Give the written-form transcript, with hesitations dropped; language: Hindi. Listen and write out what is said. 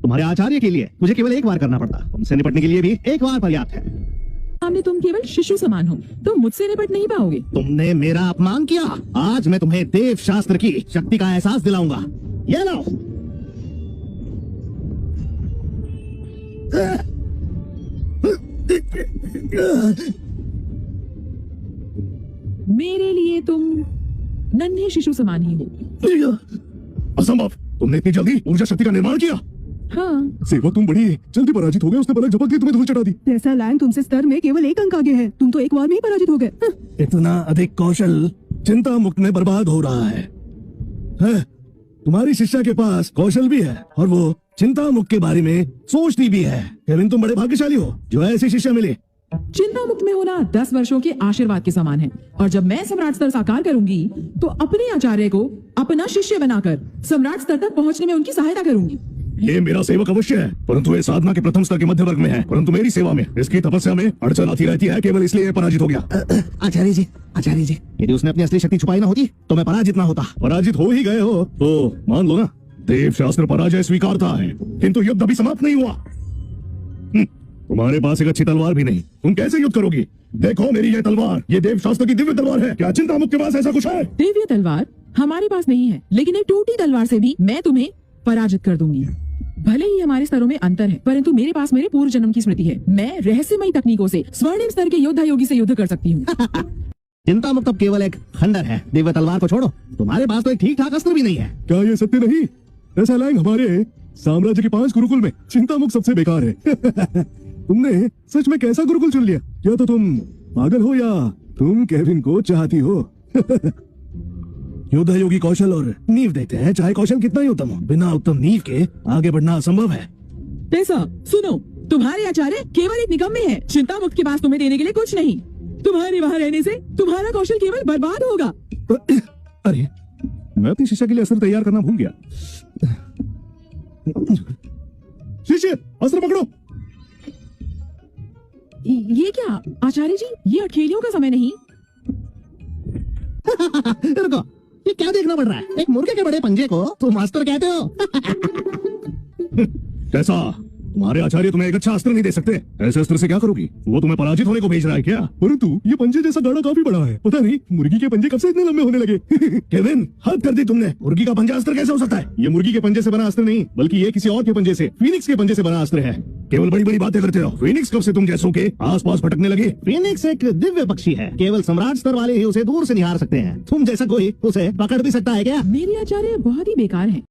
तुम्हारे आचार्य के लिए मुझे केवल एक बार करना पड़ता, तुमसे निपटने के लिए भी एक बार पर्याप्त है। सामने तुम केवल शिशु समान हो, तुम मुझसे निपट नहीं पाओगे। तुमने मेरा अपमान किया, आज मैं तुम्हें देव शास्त्र की शक्ति का एहसास दिलाऊंगा। ये लो। मेरे लिए तुम नन्हे शिशु समान ही हो। असंभव, तुमने इतनी जल्दी ऊर्जा शक्ति का निर्माण किया। हाँ, सेवक तुम बड़ी जल्दी पराजित हो गए। उसने पलक झपक दी, तुम्हें धूल चटा दी। जैसा लैंग तुमसे स्तर में केवल एक अंक आगे है, तुम तो एक बार में ही पराजित हो गए। इतना अधिक कौशल चिंता मुक्त में बर्बाद हो रहा है। तुम्हारी शिष्या के पास कौशल भी है और वो चिंता मुक्त के बारे में सोचती भी है। केविन, तुम बड़े भाग्यशाली हो जो ऐसी शिष्या मिली। चिंता मुक्त में होना 10 वर्षों के आशीर्वाद के समान है, और जब मैं सम्राट स्तर साकार करूंगी तो अपने आचार्य को अपना शिष्य बनाकर सम्राट स्तर तक पहुंचने में उनकी सहायता करूंगी। ये मेरा सेवक अवश्य है, परंतु ये साधना के प्रथम स्तर के मध्य वर्ग में है। परंतु मेरी सेवा में इसकी तपस्या में अड़चन आती रहती है, केवल इसलिए पराजित हो गया। आचार्य जी, यदि उसने अपनी असली शक्ति छुपाई ना होती तो मैं पराजित ना होता। पराजित हो ही गए हो तो मान लो ना, देव शास्त्र पराजय स्वीकारता है, किंतु युद्ध अभी समाप्त नहीं हुआ। तुम्हारे पास एक अच्छी तलवार भी नहीं, तुम कैसे युद्ध करोगी? देखो मेरी ये तलवार, ये देव शास्त्र की दिव्य तलवार है। क्या चिंता मुक्त के पास ऐसा कुछ है? दिव्य तलवार हमारे पास नहीं है, लेकिन एक टूटी तलवार से भी मैं तुम्हें पराजित कर दूंगी। भले ही हमारे स्तरों में अंतर है, परंतु मेरे पास मेरे पूर्व जन्म की स्मृति है। मैं रहस्यमयी तकनीकों से स्वर्णिम स्तर के योद्धा योगी से युद्ध कर सकती हूँ। चिंता मुक्त अब केवल एक खंडर है, दिव्य तलवार को छोड़ो, तुम्हारे पास तो एक ठीक ठाक अस्त्र भी नहीं है। क्या ये सत्य नहीं? ऐसा लैंग, हमारे साम्राज्य के 5 गुरुकुल में चिंता मुक्त सबसे बेकार है। तुमने सच में कैसा गुरुकुल चुन लिया? या तो तुम पागल हो या तुम केविन को चाहती हो। योद्धा योगी कौशल और नींव देते हैं, चाहे कौशल कितना ही उत्तम हो, बिना उत्तम नींव के आगे बढ़ना असंभव है। ऐसा सुनो, तुम्हारे आचार्य केवल एक निकम्मे हैं। चिंता मुक्त के पास तुम्हें देने के लिए कुछ नहीं। तुम्हारे वहाँ रहने से तुम्हारा कौशल केवल बर्बाद होगा। अरे, मैं अपनी शिष्या के लिए अस्त्र तैयार करना भूल गया। शिष्य, अस्त्र पकड़ो। ये क्या आचार्य जी, ये अठखेलियों का समय नहीं। रुको, ये क्या देखना पड़ रहा है? एक मुर्गे के बड़े पंजे को तुम अस्त्र कहते हो? कैसा? तुम्हारे आचार्य तुम्हें एक अच्छा अस्त्र नहीं दे सकते। ऐसे अस्त्र से क्या करोगी? वो तुम्हें पराजित होने को भेज रहा है क्या? परंतु ये पंजे जैसा गाड़ा काफी बड़ा है, पता नहीं मुर्गी के पंजे कब से इतने लंबे होने लगे। केविन, हद कर दी तुमने। मुर्गी का पंजा अस्त्र कैसे हो सकता है? ये मुर्गी के पंजे से बना अस्त्र नहीं, बल्कि ये किसी और के पंजे से, फीनिक्स के पंजे से बना अस्त्र है। केवल बड़ी बड़ी बातें करते हो। फीनिक्स कब से तुम जैसों के आस पास भटकने लगे? फीनिक्स एक दिव्य पक्षी है, केवल सम्राट स्तर वाले ही उसे दूर से निहार सकते हैं। तुम जैसा कोई उसे पकड़ भी सकता है क्या? मेरे आचार्य बहुत ही बेकार हैं।